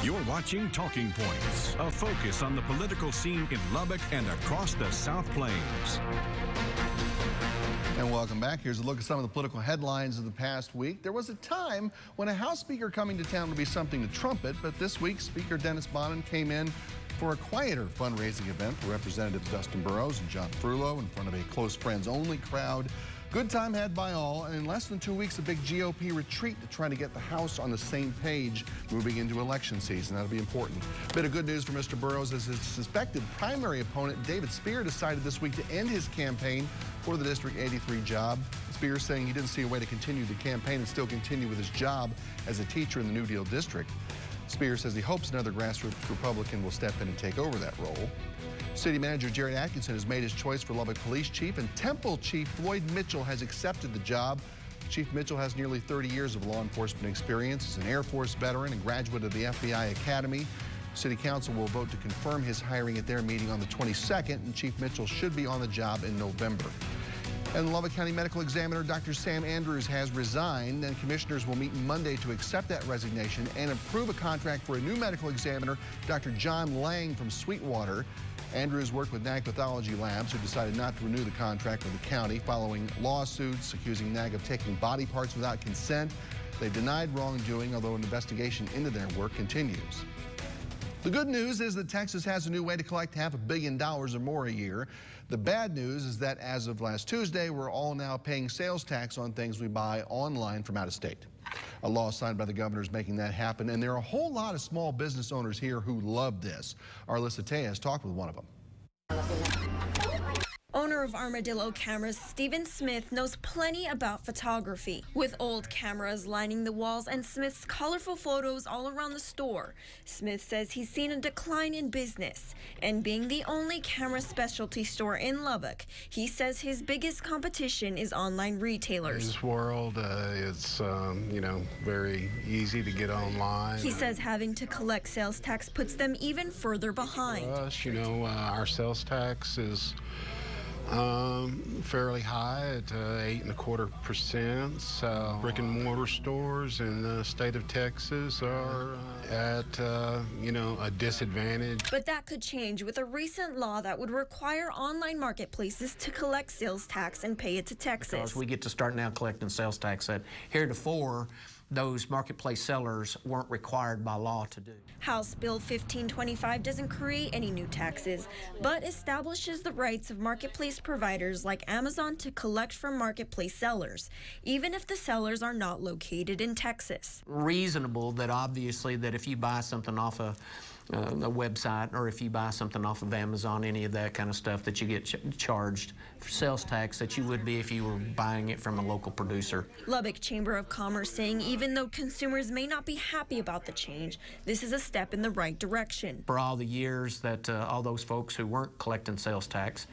You're watching Talking Points, a focus on the political scene in Lubbock and across the South Plains. And welcome back. Here's a look at some of the political headlines of the past week. There was a time when a House Speaker coming to town would be something to trumpet, but this week Speaker Dennis Bonnen came in for a quieter fundraising event for Representatives Dustin Burrows and John Frullo in front of a close friends-only crowd. Good time had by all, and in less than 2 weeks, a big GOP retreat to try to get the House on the same page moving into election season. That'll be important. Bit of good news for Mr. Burrows as his suspected primary opponent, David Spear, decided this week to end his campaign for the District 83 job. Spear saying he didn't see a way to continue the campaign and still continue with his job as a teacher in the New Deal district. Spear says he hopes another grassroots Republican will step in and take over that role. City Manager Jerry Atkinson has made his choice for Lubbock Police Chief, and Temple Chief Floyd Mitchell has accepted the job. Chief Mitchell has nearly 30 years of law enforcement experience. He's an Air Force veteran and graduate of the FBI Academy. City Council will vote to confirm his hiring at their meeting on the 22nd, and Chief Mitchell should be on the job in November. And Lubbock County Medical Examiner Dr. Sam Andrews has resigned, and commissioners will meet Monday to accept that resignation and approve a contract for a new medical examiner, Dr. John Lang from Sweetwater. Andrews worked with NAG Pathology Labs, who decided not to renew the contract with the county following lawsuits accusing NAG of taking body parts without consent. They denied wrongdoing, although an investigation into their work continues. The good news is that Texas has a new way to collect $500 million or more a year. The bad news is that as of last Tuesday, we're all now paying sales tax on things we buy online from out of state. A law signed by the governor is making that happen, and there are a whole lot of small business owners here who love this. Our Alyssa Tejas talked with one of them. Owner of Armadillo Cameras, Stephen Smith, knows plenty about photography. With old cameras lining the walls and Smith's colorful photos all around the store, Smith says he's seen a decline in business. And being the only camera specialty store in Lubbock, he says his biggest competition is online retailers. In this world, it's very easy to get online. He says having to collect sales tax puts them even further behind. For us, our sales tax is fairly high at 8.25%. So brick and mortar stores in the state of Texas are at a disadvantage. But that could change with a recent law that would require online marketplaces to collect sales tax and pay it to Texas. Because we get to start now collecting sales tax that heretofore those marketplace sellers weren't required by law to do. House Bill 1525 doesn't create any new taxes, but establishes the rights of marketplace providers like Amazon to collect from marketplace sellers, even if the sellers are not located in Texas. Reasonable that obviously that if you buy something off a website, or if you buy something off of Amazon, any of that kind of stuff, that you get charged for sales tax that you would be if you were buying it from a local producer. Lubbock Chamber of Commerce saying even though consumers may not be happy about the change, this is a step in the right direction. For all the years that all those folks who weren't collecting sales tax,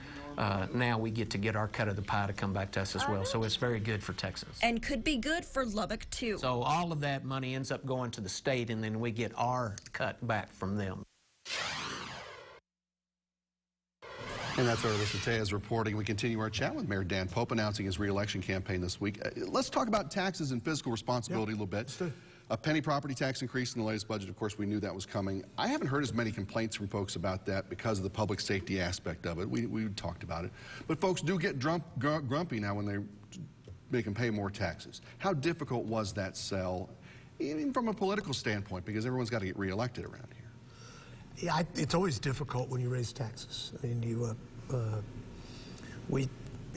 now we get our cut of the pie to come back to us as well. So it's very good for Texas. And could be good for Lubbock too. So all of that money ends up going to the state, and then we get our cut back from them. And that's our Alyssa Tejas reporting. We continue our chat with Mayor Dan Pope announcing his re-election campaign this week. Let's talk about taxes and fiscal responsibility a little bit. A penny property tax increase in the latest budget. Of course, we knew that was coming. I haven't heard as many complaints from folks about that because of the public safety aspect of it. We talked about it. But folks do get grumpy now when they make them pay more taxes. How difficult was that sell, even from a political standpoint, because everyone's got to get reelected around here? Yeah, it's always difficult when you raise taxes. I mean,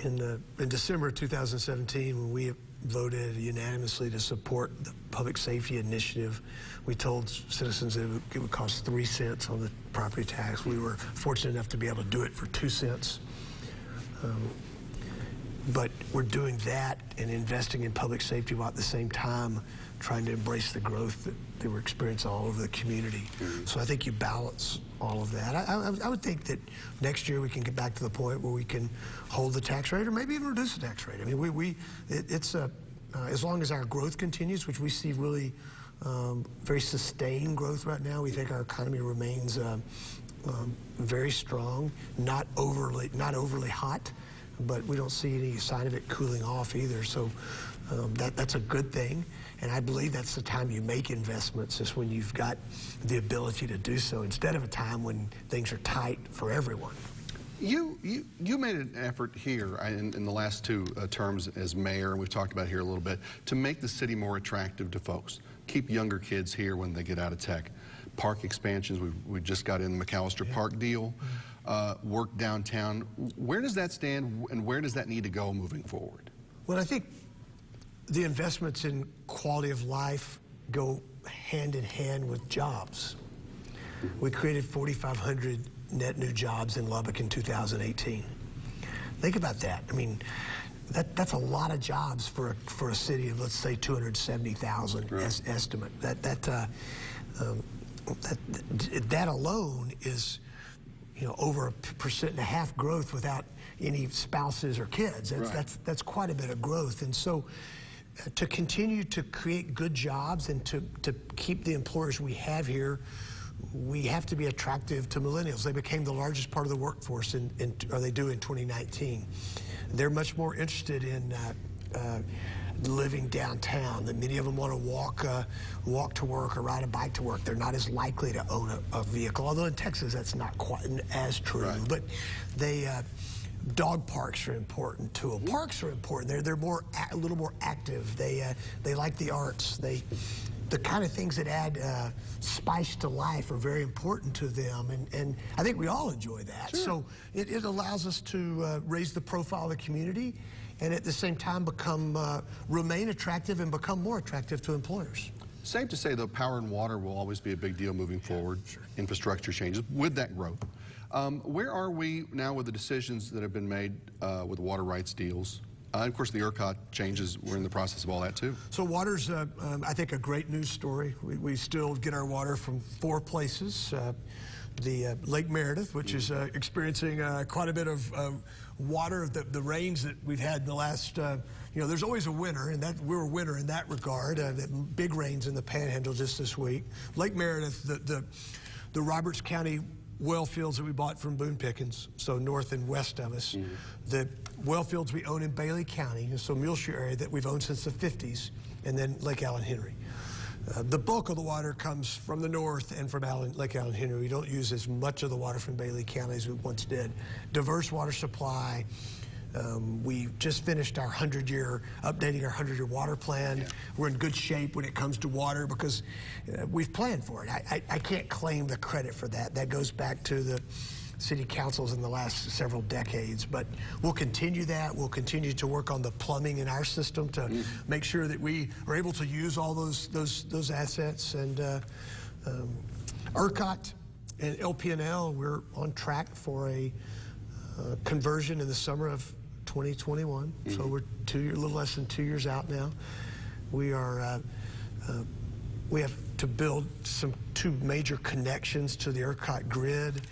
in December of 2017, when we voted unanimously to support the public safety initiative, we told citizens that it would cost 3 cents on the property tax. We were fortunate enough to be able to do it for 2 cents. But we're doing that and investing in public safety while at the same time trying to embrace the growth that they were experiencing all over the community. So I think you balance all of that. I would think that next year we can get back to the point where we can hold the tax rate or maybe even reduce the tax rate. I mean, as long as our growth continues, which we see really very sustained growth right now, we think our economy remains very strong, not overly hot, but we don't see any sign of it cooling off either. So that's a good thing. And I believe that's the time you make investments, is when you've got the ability to do so, instead of a time when things are tight for everyone. You made an effort here in the last two terms as mayor, and we've talked about it here a little bit, to make the city more attractive to folks. Keep younger kids here when they get out of tech. Park expansions, we just got in the McAllister Park deal. Work downtown. Where does that stand, and where does that need to go moving forward? Well, I think the investments in quality of life go hand in hand with jobs. We created 4,500 net new jobs in Lubbock in 2018. Think about that. I mean, that's a lot of jobs for a city of, let's say, 270,000 right. Estimate. That alone is, over 1.5% growth without any spouses or kids. That's quite a bit of growth. And so to continue to create good jobs and to keep the employers we have here, we have to be attractive to millennials. They became the largest part of the workforce, or they do in 2019. They're much more interested in living downtown. That many of them want to walk to work or ride a bike to work. They're not as likely to own a vehicle, although in Texas that's not quite as true. Right. But dog parks are important to them. Parks are important. They're a little more active. They like the arts. The kind of things that add spice to life are very important to them, and I think we all enjoy that. Sure. So it allows us to raise the profile of the community, and at the same time remain attractive and become more attractive to employers. Safe to say, though, power and water will always be a big deal moving forward. Sure. Infrastructure changes with that growth. Where are we now with the decisions that have been made with water rights deals? Of course, the ERCOT changes, we're in the process of all that, too. So water's, I think, a great news story. We still get our water from 4 places. The Lake Meredith, which is experiencing quite a bit of water. The rains that we've had in the last, there's always a winter, and we're a winter in that regard. Big rains in the Panhandle just this week. Lake Meredith, the Roberts County well fields that we bought from Boone Pickens, so north and west of us. The well fields we own in Bailey County, so Muleshoe area, that we've owned since the 50s, and then Lake Allen Henry. The bulk of the water comes from the north and from Lake Allen Henry. We don't use as much of the water from Bailey County as we once did. Diverse water supply. We just finished our updating our 100-year water plan. Yeah. We're in good shape when it comes to water because we've planned for it. I can't claim the credit for that. That goes back to the city councils in the last several decades, but we'll continue that. We'll continue to work on the plumbing in our system to make sure that we are able to use all those assets. And ERCOT and LP&L, we're on track for a conversion in the summer of 2021. So we're a little less than 2 years out now. We are we have to build 2 major connections to the ERCOT grid.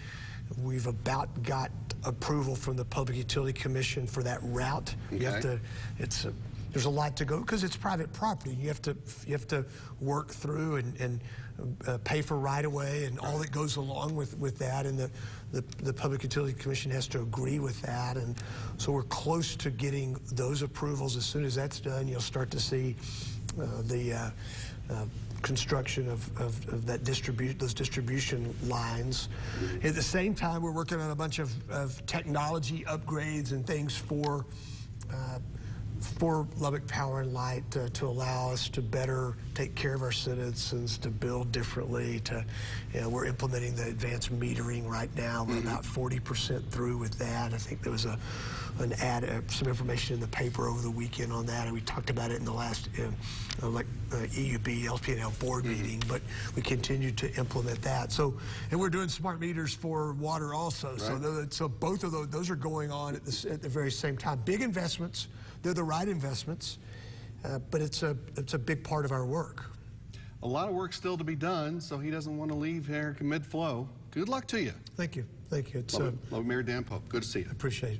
We've about got approval from the Public Utility Commission for that route. Okay. You have to, there's a lot to go because it's private property. You have to work through and pay for right-of-way and all that goes along with that, and the Public Utility Commission has to agree with that, and so we're close to getting those approvals. As soon as that's done, you'll start to see the construction of those distribution lines. At the same time, we're working on a bunch of technology upgrades and things for Lubbock Power and Light to allow us to better take care of our citizens, to build differently. We're implementing the advanced metering right now. We're about 40% through with that. I think there was some information in the paper over the weekend on that, and we talked about it in the last EUB LP&L board meeting. But we continue to implement that. So, and we're doing smart meters for water also. Right. So both of those are going on at the very same time. Big investments. They're the right investments, but it's a big part of our work. A lot of work still to be done, so he doesn't want to leave here mid-flow. Good luck to you. Thank you. Thank you. Love it, Mayor Dan Pope. Good to see you. I appreciate it.